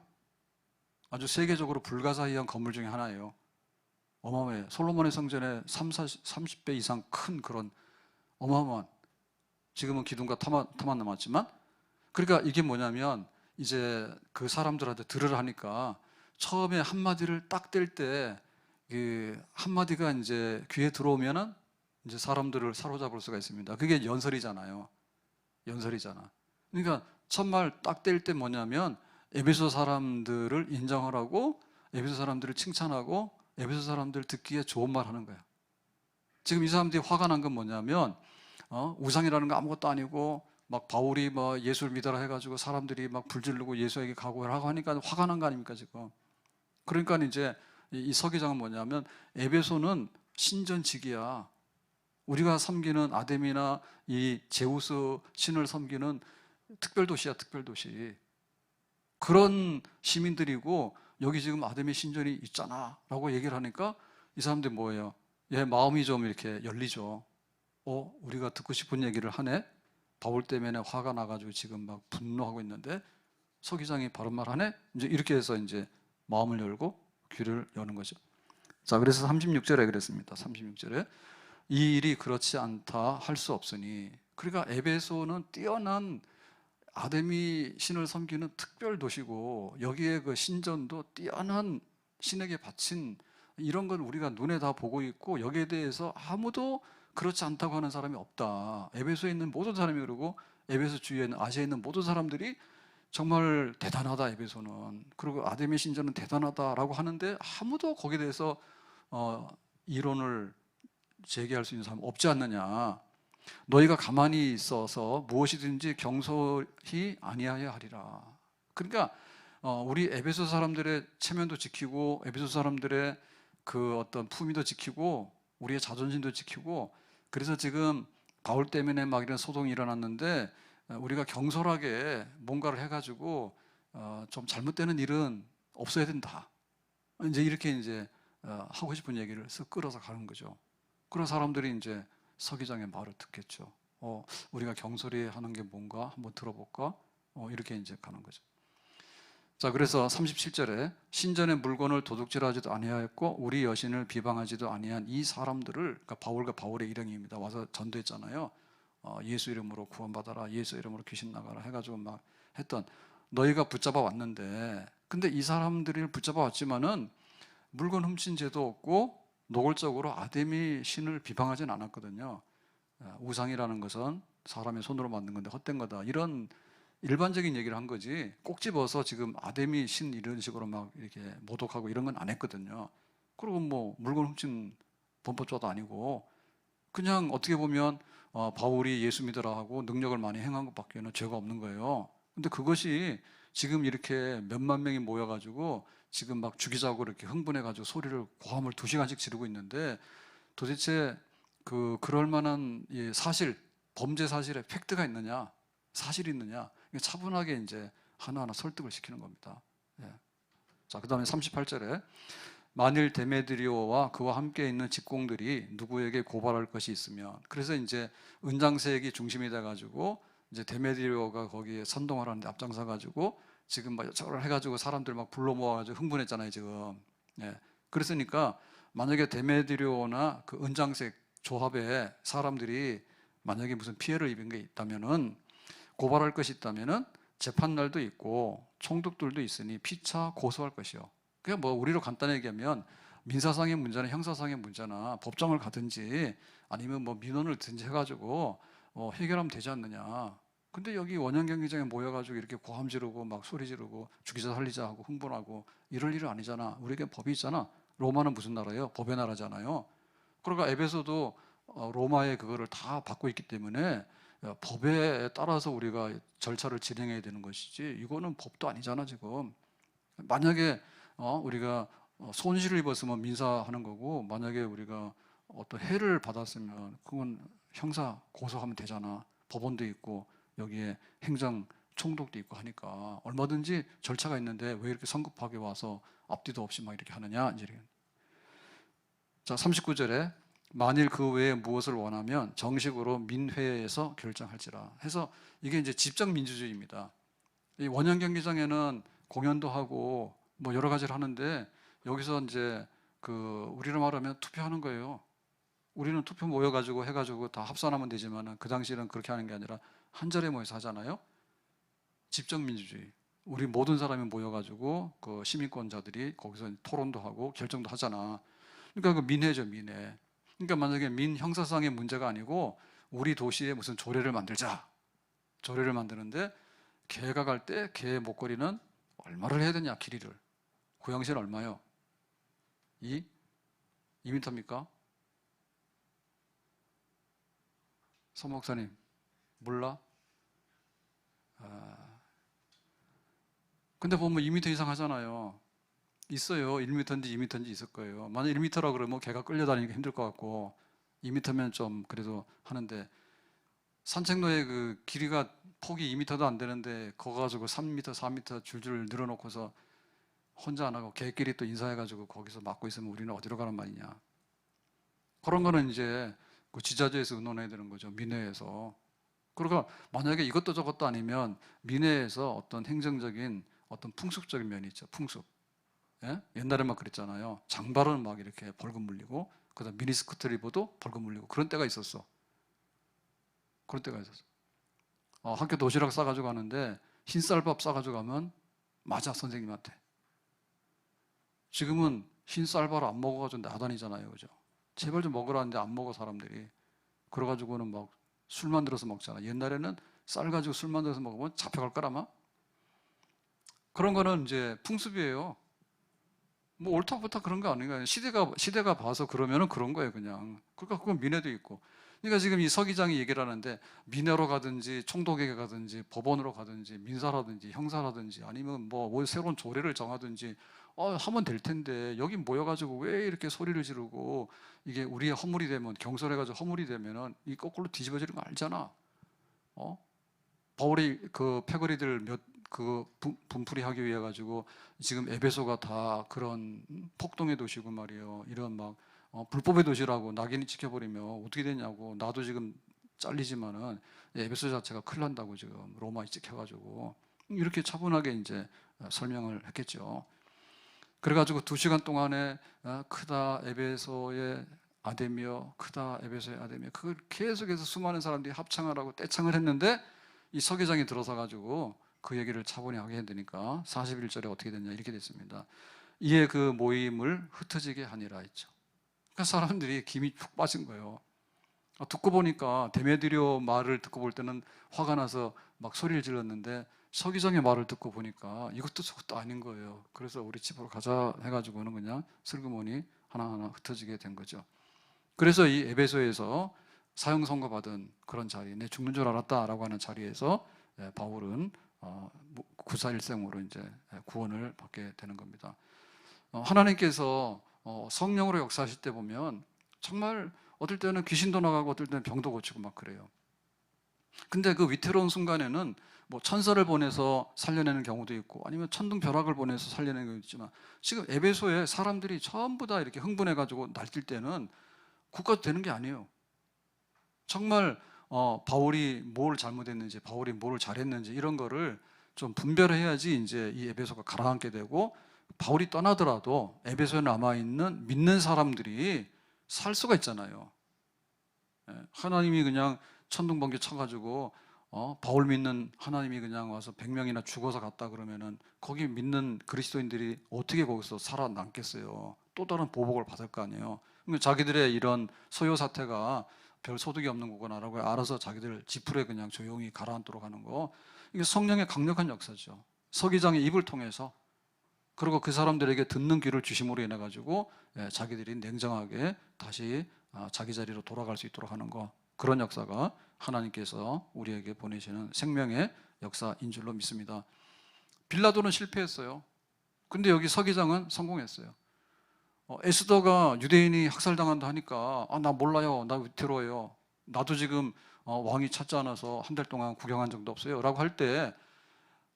아주 세계적으로 불가사의한 건물 중에 하나예요. 어마어마해요. 솔로몬의 성전에 30배 이상 큰 그런 어마어마한, 지금은 기둥과 터만 남았지만, 그러니까 이게 뭐냐면 이제 그 사람들한테 들으라 하니까 처음에 한마디를 딱 뗄 때 그 한마디가 이제 귀에 들어오면은 이제 사람들을 사로잡을 수가 있습니다. 그게 연설이잖아요. 연설이잖아. 그러니까 첫말 딱 뗄 때 뭐냐면 에베소 사람들을 인정하라고, 에베소 사람들을 칭찬하고, 에베소 사람들 듣기에 좋은 말 하는 거야. 지금 이 사람들이 화가 난 건 뭐냐면 우상이라는 거 아무것도 아니고 막 바울이 뭐 예수를 믿어라 해가지고 사람들이 막 불지르고 예수에게 가고하라고 하니까 화가 난 거 아닙니까 지금. 그러니까 이제 이 서기장은 뭐냐면 에베소는 신전지기야. 우리가 섬기는 아데미나 이 제우스 신을 섬기는 특별도시야, 특별도시. 그런 시민들이고 여기 지금 아데미 신전이 있잖아 라고 얘기를 하니까 이 사람들이 뭐예요? 얘 마음이 좀 이렇게 열리죠. 우리가 듣고 싶은 얘기를 하네? 바울 때문에 화가 나가지고 지금 막 분노하고 있는데 서기장이 바른 말 하네? 이제 이렇게 해서 이제 마음을 열고 귀를 여는 거죠. 자, 그래서 36절에 그랬습니다. 36절에 이 일이 그렇지 않다 할 수 없으니, 그러니까 에베소는 뛰어난 아데미 신을 섬기는 특별 도시고 여기에 그 신전도 뛰어난 신에게 바친, 이런 건 우리가 눈에 다 보고 있고 여기에 대해서 아무도 그렇지 않다고 하는 사람이 없다. 에베소에 있는 모든 사람이 그러고 에베소 주위에 있는 아시아에 있는 모든 사람들이 정말 대단하다 에베소는, 그리고 아데미 신전은 대단하다라고 하는데 아무도 거기에 대해서 이론을 제기할 수 있는 사람 없지 않느냐. 너희가 가만히 있어서 무엇이든지 경솔히 아니하여 하리라. 그러니까 우리 에베소 사람들의 체면도 지키고 에베소 사람들의 그 어떤 품위도 지키고 우리의 자존심도 지키고, 그래서 지금 바울 때문에 막 이런 소동이 일어났는데 우리가 경솔하게 뭔가를 해가지고 좀 잘못되는 일은 없어야 된다. 이제 이렇게 이제 하고 싶은 얘기를 쓱 끌어서 가는 거죠. 그런 사람들이 이제 서기장의 말을 듣겠죠. 우리가 경솔히 하는 게 뭔가 한번 들어볼까? 이렇게 이제 가는 거죠. 자, 그래서 37절에 신전의 물건을 도둑질하지도 아니하였고 우리 여신을 비방하지도 아니한 이 사람들을, 그러니까 바울과 바울의 일행입니다. 와서 전도했잖아요. 예수 이름으로 구원받아라, 예수 이름으로 귀신 나가라 해가지고 막 했던, 너희가 붙잡아 왔는데, 근데 이 사람들을 붙잡아 왔지만은 물건 훔친 죄도 없고 노골적으로 아데미 신을 비방하진 않았거든요. 우상이라는 것은 사람의 손으로 만든 건데 헛된 거다, 이런 일반적인 얘기를 한 거지 꼭 집어서 지금 아데미 신 이런 식으로 막 이렇게 모독하고 이런 건 안 했거든요. 그리고 뭐 물건 훔친 범법자도 아니고 그냥 어떻게 보면 바울이 예수 믿으라 하고 능력을 많이 행한 것밖에는 죄가 없는 거예요. 근데 그것이 지금 이렇게 몇만 명이 모여가지고 지금 막 죽이자고 이렇게 흥분해가지고 소리를 고함을 2시간씩 지르고 있는데 도대체 그럴 만한 사실, 범죄 사실에 팩트가 있느냐, 사실이 있느냐, 차분하게 이제 하나하나 설득을 시키는 겁니다. 자, 그 다음에 38절에 만일 데메드리오와 그와 함께 있는 직공들이 누구에게 고발할 것이 있으면, 그래서 이제 은장색이 중심이 돼가지고 이제 데메드리오가 거기에 선동을 하는데 앞장서 가지고 지금 막 저걸 해가지고 사람들 막 불러 모아가지고 흥분했잖아요 지금. 그랬으니까 만약에 데메드리오나 그 은장색 조합에 사람들이 만약에 무슨 피해를 입은 게 있다면은, 고발할 것이 있다면은 재판날도 있고 총독들도 있으니 피차 고소할 것이요. 그냥 뭐 우리로 간단히 얘기하면 민사상의 문제나 형사상의 문제나 법정을 가든지 아니면 뭐 민원을 든지 해가지고 해결하면 되지 않느냐. 근데 여기 원형 경기장에 모여가지고 이렇게 고함 지르고 막 소리 지르고 죽이자 살리자 하고 흥분하고 이럴 일은 아니잖아. 우리에게 법이 있잖아. 로마는 무슨 나라예요? 법의 나라잖아요. 그러니까 에베소도 로마의 그거를 다 받고 있기 때문에 법에 따라서 우리가 절차를 진행해야 되는 것이지, 이거는 법도 아니잖아 지금. 만약에 우리가 손실을 입었으면 민사하는 거고, 만약에 우리가 어떤 해를 받았으면 그건 형사 고소하면 되잖아. 법원도 있고 여기에 행정 총독도 있고 하니까 얼마든지 절차가 있는데 왜 이렇게 성급하게 와서 앞뒤도 없이 막 이렇게 하느냐 이제. 자, 39절에 만일 그 외에 무엇을 원하면 정식으로 민회에서 결정할지라 해서, 이게 이제 집정 민주주의입니다. 이 원형 경기장에는 공연도 하고 뭐 여러 가지를 하는데, 여기서 이제 우리로 말하면 투표하는 거예요. 우리는 투표 모여가지고 해가지고 다 합산하면 되지만 그 당시에는 그렇게 하는 게 아니라 한 자리에 모여서 하잖아요. 집정 민주주의. 우리 모든 사람이 모여가지고 그 시민권자들이 거기서 토론도 하고 결정도 하잖아. 그러니까 그 민회죠, 민회. 그러니까 만약에 민 형사상의 문제가 아니고 우리 도시에 무슨 조례를 만들자. 조례를 만드는데 개가 갈 때 개의 목걸이는 얼마를 해야 되냐, 길이를. 고양시는 얼마요? 2m입니까? 서 목사님 몰라? 근데 보면 2m 이상 하잖아요. 있어요. 1m인지 2m인지 있을 거예요. 만약 1m라 그러면 개가 끌려다니기가 힘들 것 같고, 2m면 좀 그래도 하는데, 산책로의 그 길이가 폭이 2m도 안 되는데 그거 가지고 3m, 4m 줄줄 늘어놓고서 혼자 안 하고 개끼리 또 인사해가지고 거기서 막고 있으면 우리는 어디로 가는 말이냐. 그런 거는 이제 그 지자체에서 의논해야 되는 거죠, 민회에서. 그러니까 만약에 이것도 저것도 아니면 민회에서 어떤 행정적인 어떤 풍습적인 면이 있죠. 풍습. 예? 옛날에 막 그랬잖아요. 장발은 막 이렇게 벌금 물리고, 그다음 미니스커트를 입어도 벌금 물리고, 그런 때가 있었어. 그런 때가 있었어. 학교 도시락 싸가지고 가는데 흰쌀밥 싸가지고 가면 맞아, 선생님한테. 지금은 흰쌀밥을 안 먹어가지고 나다니잖아요, 그죠? 제발 좀 먹으라는데 안 먹어 사람들이. 그래가지고는 막 술 만들어서 먹잖아. 옛날에는 쌀 가지고 술 만들어서 먹으면 잡혀갈 거라마. 그런 거는 이제 풍습이에요. 뭐 옳다부터 그런 거 아닌가요? 시대가 봐서 그러면은 그런 거예요, 그냥. 그러니까 그건 민회도 있고. 그러니까 지금 이 서기장이 얘기를 하는데, 민회로 가든지 총독에게 가든지 법원으로 가든지 민사라든지 형사라든지 아니면 뭐 새로운 조례를 정하든지 하면 될 텐데, 여기 모여가지고 왜 이렇게 소리를 지르고, 이게 우리의 허물이 되면, 경솔해가지고 허물이 되면은 이 거꾸로 뒤집어지는 거 알잖아. 바울이 그 패거리들 분풀이하기 위해 가지고 지금 에베소가 다 그런 폭동의 도시고 말이에요. 이런 막 불법의 도시라고 낙인이 찍혀버리면 어떻게 되냐고. 나도 지금 잘리지만은 에베소 자체가 큰일 난다고 지금 로마에 찍혀가지고 이렇게 차분하게 이제 설명을 했겠죠. 그래가지고 2시간 동안에 크다 에베소의 아데미여, 크다 에베소의 아데미여, 그걸 계속해서 수많은 사람들이 합창을 하고 떼창을 했는데, 이 서기장이 들어서 가지고 그 얘기를 차분히 하게 해야 되니까 41절에 어떻게 됐냐, 이렇게 됐습니다. 이에 그 모임을 흩어지게 하니라 했죠. 그러니까 사람들이 김이 푹 빠진 거예요. 듣고 보니까 데메드리오 말을 듣고 볼 때는 화가 나서 막 소리를 질렀는데, 서기장의 말을 듣고 보니까 이것도 저것도 아닌 거예요. 그래서 우리 집으로 가자 해가지고는 그냥 슬그머니 하나하나 흩어지게 된 거죠. 그래서 이 에베소에서 사형 선고받은 그런 자리, 내 죽는 줄 알았다라고 하는 자리에서 바울은 구사일생으로 이제 구원을 받게 되는 겁니다. 하나님께서 성령으로 역사하실 때 보면 정말 어떨 때는 귀신도 나가고 어떨 때는 병도 고치고 막 그래요. 근데 그 위태로운 순간에는 뭐 천사를 보내서 살려내는 경우도 있고 아니면 천둥벼락을 보내서 살려내는 경우도 있지만, 지금 에베소에 사람들이 전부 다 이렇게 흥분해가지고 날뛸 때는 국가도 되는 게 아니에요. 정말 바울이 뭘 잘못했는지, 바울이 뭘 잘했는지 이런 거를 좀 분별해야지 이제 이 에베소가 가라앉게 되고, 바울이 떠나더라도 에베소에 남아있는 믿는 사람들이 살 수가 있잖아요. 하나님이 그냥 천둥번개 쳐가지고 바울 믿는 하나님이 그냥 와서 100명이나 죽어서 갔다 그러면은 거기 믿는 그리스도인들이 어떻게 거기서 살아남겠어요? 또 다른 보복을 받을 거 아니에요. 그러니까 자기들의 이런 소요 사태가 별 소득이 없는 거구나라고 알아서 자기들 지풀에 그냥 조용히 가라앉도록 하는 거, 이게 성령의 강력한 역사죠. 서기장의 입을 통해서 그리고 그 사람들에게 듣는 귀를 주심으로 인해 가지고 자기들이 냉정하게 다시 자기 자리로 돌아갈 수 있도록 하는 거, 그런 역사가 하나님께서 우리에게 보내시는 생명의 역사인 줄로 믿습니다. 빌라도는 실패했어요. 근데 여기 서기장은 성공했어요. 에스더가 유대인이 학살당한다 하니까 나 몰라요, 나 위태로워요, 나도 지금 왕이 찾지 않아서 한 달 동안 구경한 적도 없어요 라고 할 때,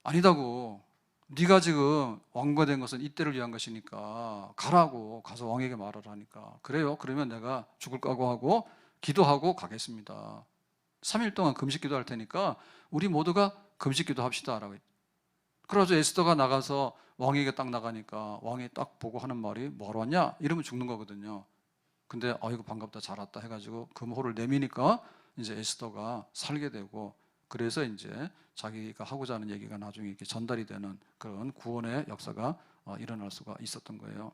아니다고, 네가 지금 왕과 된 것은 이때를 위한 것이니까 가라고, 가서 왕에게 말하라 하니까, 그래요, 그러면 내가 죽을 각오하고 기도하고 가겠습니다. 3일 동안 금식 기도할 테니까 우리 모두가 금식 기도합시다 라고 했죠. 그래서 에스더가 나가서 왕에게 딱 나가니까 왕이 딱 보고 하는 말이 뭐하러 왔냐? 이러면 죽는 거거든요. 근데 아이고 반갑다, 잘 왔다 해가지고 금호를 내미니까 이제 에스더가 살게 되고, 그래서 이제 자기가 하고자 하는 얘기가 나중에 이렇게 전달이 되는 그런 구원의 역사가 일어날 수가 있었던 거예요.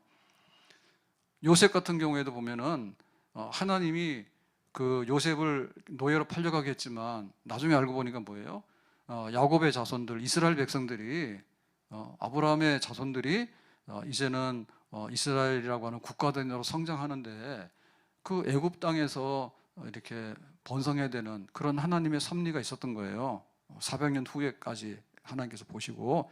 요셉 같은 경우에도 보면은 하나님이 그 요셉을 노예로 팔려가게 했지만 나중에 알고 보니까 뭐예요? 야곱의 자손들, 이스라엘 백성들이, 아브라함의 자손들이 이제는 이스라엘이라고 하는 국가대로 성장하는데, 그 애굽 땅에서 이렇게 번성해야 되는 그런 하나님의 섭리가 있었던 거예요. 400년 후에까지 하나님께서 보시고,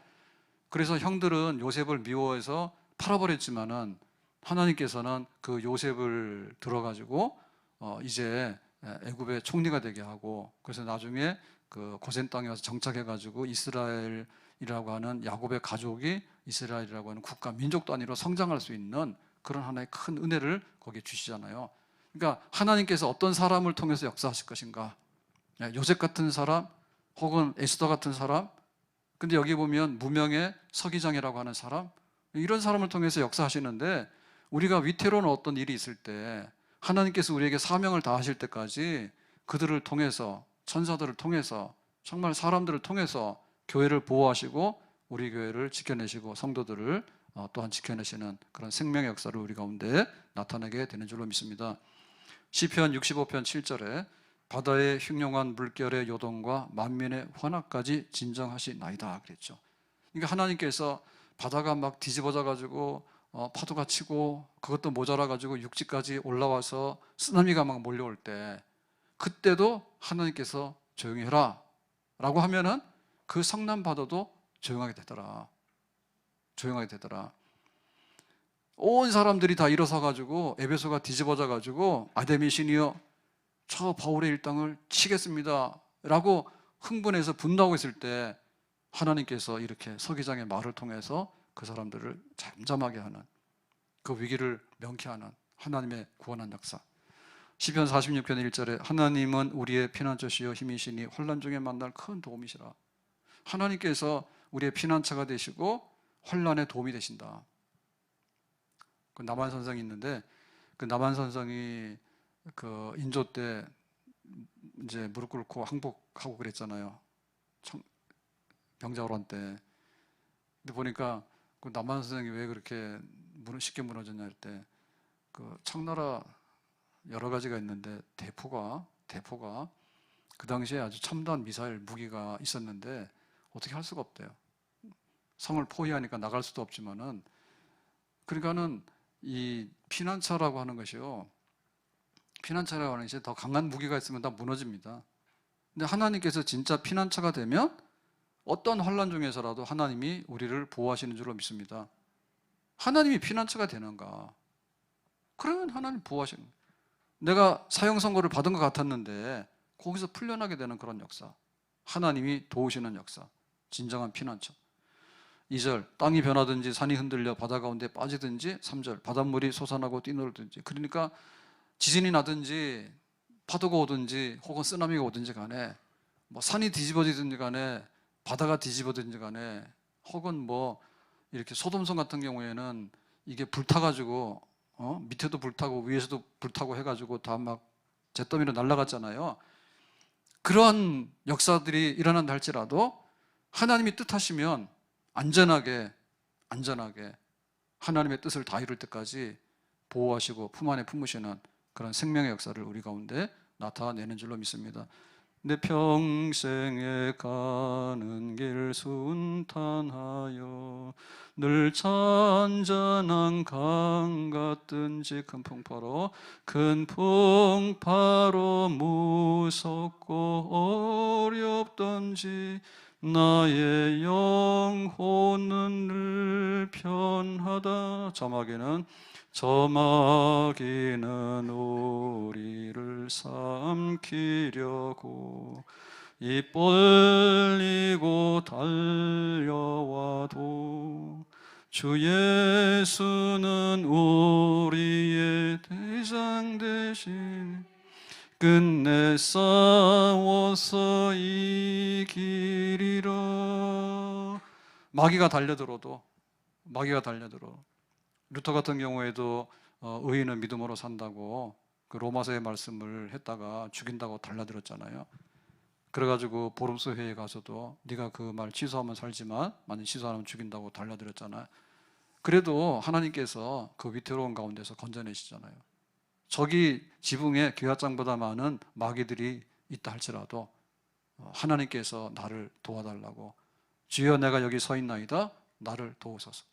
그래서 형들은 요셉을 미워해서 팔아버렸지만은 하나님께서는 그 요셉을 들어가지고 이제 애굽의 총리가 되게 하고, 그래서 나중에 그 고센 땅에 와서 정착해가지고 이스라엘이라고 하는 야곱의 가족이 이스라엘이라고 하는 국가, 민족 단위로 성장할 수 있는 그런 하나의 큰 은혜를 거기에 주시잖아요. 그러니까 하나님께서 어떤 사람을 통해서 역사하실 것인가, 요셉 같은 사람 혹은 에스더 같은 사람, 근데 여기 보면 무명의 서기장이라고 하는 사람, 이런 사람을 통해서 역사하시는데, 우리가 위태로운 어떤 일이 있을 때 하나님께서 우리에게 사명을 다하실 때까지 그들을 통해서, 천사들을 통해서, 정말 사람들을 통해서 교회를 보호하시고 우리 교회를 지켜내시고 성도들을 또한 지켜내시는 그런 생명의 역사를 우리 가운데 나타내게 되는 줄로 믿습니다. 시편 65편 7절에 바다의 흉용한 물결의 요동과 만민의 환악까지 진정하시나이다 그랬죠. 그러니까 하나님께서 바다가 막 뒤집어져 가지고 파도가 치고 그것도 모자라 가지고 육지까지 올라와서 쓰나미가 막 몰려올 때, 그때도 하나님께서 조용히 해라 라고 하면은 그 성난 바다도 조용하게 되더라. 조용하게 되더라. 온 사람들이 다 일어서 가지고 에베소가 뒤집어져 가지고 아데미 신이여 저 바울의 일당을 치겠습니다 라고 흥분해서 분노하고 있을 때, 하나님께서 이렇게 서기장의 말을 통해서 그 사람들을 잠잠하게 하는, 그 위기를 명쾌하는 하나님의 구원한 역사. 시편 46편 1절에 하나님은 우리의 피난처시여 힘이시니 환난 중에 만날 큰 도움이시라. 하나님께서 우리의 피난처가 되시고 환난에 도움이 되신다. 그 남한선성이 있는데, 그 남한선성이 그 인조 때 이제 무릎 꿇고 항복하고 그랬잖아요. 병자호란 때. 근데 보니까 그 남한선성이 왜 그렇게 쉽게 무너졌냐 할 때, 그 청나라 여러 가지가 있는데 대포가 그 당시에 아주 첨단 미사일 무기가 있었는데 어떻게 할 수가 없대요. 성을 포위하니까 나갈 수도 없지만은, 그러니까는 이 피난처라고 하는 것이요, 피난처라고 하는 것이 더 강한 무기가 있으면 다 무너집니다. 근데 하나님께서 진짜 피난처가 되면 어떤 환난 중에서라도 하나님이 우리를 보호하시는 줄로 믿습니다. 하나님이 피난처가 되는가? 그러면 하나님 보호하시는 거예요. 내가 사형 선고를 받은 것 같았는데 거기서 풀려나게 되는 그런 역사, 하나님이 도우시는 역사, 진정한 피난처. 2절 땅이 변하든지 산이 흔들려 바다 가운데 빠지든지, 3절 바닷물이 솟아나고 뛰놀든지. 그러니까 지진이 나든지 파도가 오든지 혹은 쓰나미가 오든지 간에, 뭐 산이 뒤집어지든지 간에 바다가 뒤집어지든지 간에, 혹은 뭐 이렇게 소돔성 같은 경우에는 이게 불타가지고 밑에도 불타고 위에서도 불타고 해가지고 다 막 잿더미로 날아갔잖아요. 그런 역사들이 일어난다 할지라도 하나님이 뜻하시면 안전하게 하나님의 뜻을 다 이룰 때까지 보호하시고 품 안에 품으시는 그런 생명의 역사를 우리 가운데 나타내는 줄로 믿습니다. 내 평생에 가는 길 순탄하여 늘 잔잔한 강 같든지 큰 풍파로 무섭고 어렵던지 나의 영혼은 늘 편하다. 저마귀는 우리를 삼키려고 입 벌리고 달려와도 주 예수는 우리의 대장 대신 끝내 싸워서 이기리라. 마귀가 달려들어도 루터 같은 경우에도 의인은 믿음으로 산다고 그 로마서의 말씀을 했다가 죽인다고 달라들었잖아요. 그래가지고 보름수 회의에 가서도 네가 그 말 취소하면 살지만 만약 취소하면 죽인다고 달라들었잖아요. 그래도 하나님께서 그 위태로운 가운데서 건져내시잖아요. 저기 지붕에 기와장보다 많은 마귀들이 있다 할지라도 하나님께서 나를 도와달라고 주여 내가 여기 서 있나이다 나를 도우소서.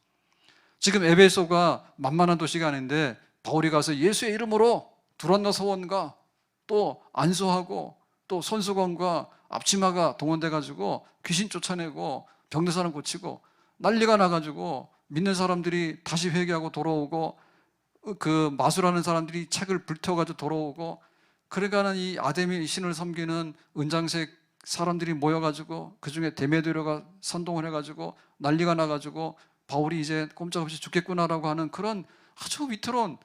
지금 에베소가 만만한 도시가 아닌데 바울이 가서 예수의 이름으로 두란노 서원과 또 안수하고 또 손수건과 앞치마가 동원돼 가지고 귀신 쫓아내고 병든 사람 고치고 난리가 나가지고 믿는 사람들이 다시 회개하고 돌아오고 그 마술하는 사람들이 책을 불태워가지고 돌아오고 그러니까는 이 아데미 신을 섬기는 은장색 사람들이 모여가지고 그 중에 데메드료가 선동을 해가지고 난리가 나가지고 바울이 이제 꼼짝없이 죽겠구나라고 하는 그런 아주 위태로운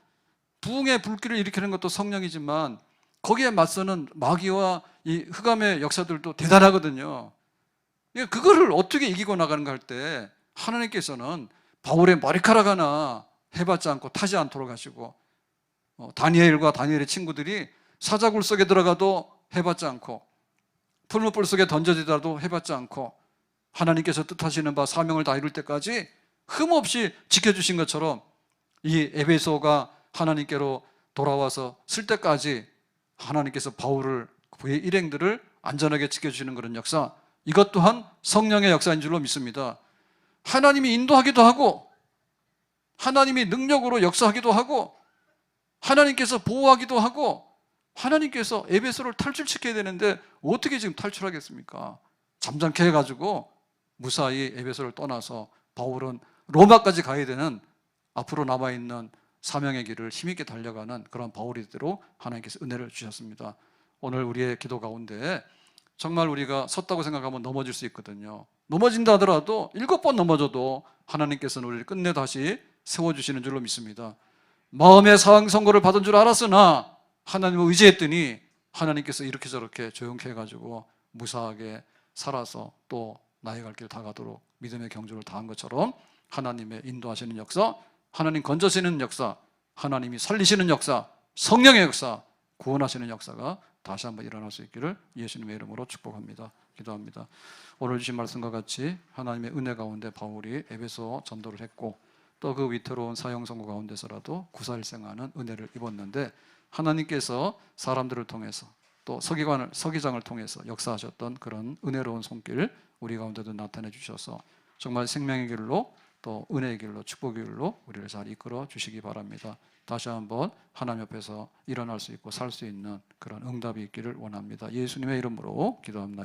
부흥의 불길을 일으키는 것도 성령이지만 거기에 맞서는 마귀와 이 흑암의 역사들도 대단하거든요. 그거를 어떻게 이기고 나가는가 할 때 하나님께서는 바울의 머리카락 하나 해봤지 않고 타지 않도록 하시고 다니엘과 다니엘의 친구들이 사자굴 속에 들어가도 해봤지 않고 풀무불 속에 던져지더라도 해봤지 않고 하나님께서 뜻하시는 바 사명을 다 이룰 때까지 흠없이 지켜주신 것처럼 이 에베소가 하나님께로 돌아와서 쓸 때까지 하나님께서 바울을 그의 일행들을 안전하게 지켜주시는 그런 역사, 이것 또한 성령의 역사인 줄로 믿습니다. 하나님이 인도하기도 하고 하나님이 능력으로 역사하기도 하고 하나님께서 보호하기도 하고 하나님께서 에베소를 탈출시켜야 되는데 어떻게 지금 탈출하겠습니까? 잠잠케 해가지고 무사히 에베소를 떠나서 바울은 로마까지 가야 되는 앞으로 남아있는 사명의 길을 힘있게 달려가는 그런 바울이대로 하나님께서 은혜를 주셨습니다. 오늘 우리의 기도 가운데 정말 우리가 섰다고 생각하면 넘어질 수 있거든요. 넘어진다 하더라도 7번 넘어져도 하나님께서는 우리를 끝내 다시 세워주시는 줄로 믿습니다. 마음의 상황 선고를 받은 줄 알았으나 하나님을 의지했더니 하나님께서 이렇게 저렇게 조용케 해가지고 무사하게 살아서 또 나의 갈 길 다 가도록 믿음의 경주를 다한 것처럼 하나님의 인도하시는 역사, 하나님 건져시는 역사, 하나님이 살리시는 역사, 성령의 역사, 구원하시는 역사가 다시 한번 일어날 수 있기를 예수님의 이름으로 축복합니다. 기도합니다. 오늘 주신 말씀과 같이 하나님의 은혜 가운데 바울이 에베소 전도를 했고 또 그 위태로운 사형 선고 가운데서라도 구사일생하는 은혜를 입었는데 하나님께서 사람들을 통해서 또 서기장을 통해서 역사하셨던 그런 은혜로운 손길 우리 가운데도 나타내 주셔서 정말 생명의 길로 또 은혜의 길로 축복의 길로 우리를 잘 이끌어 주시기 바랍니다. 다시 한번 하나님 옆에서 일어날 수 있고 살 수 있는 그런 응답이 있기를 원합니다. 예수님의 이름으로 기도합니다.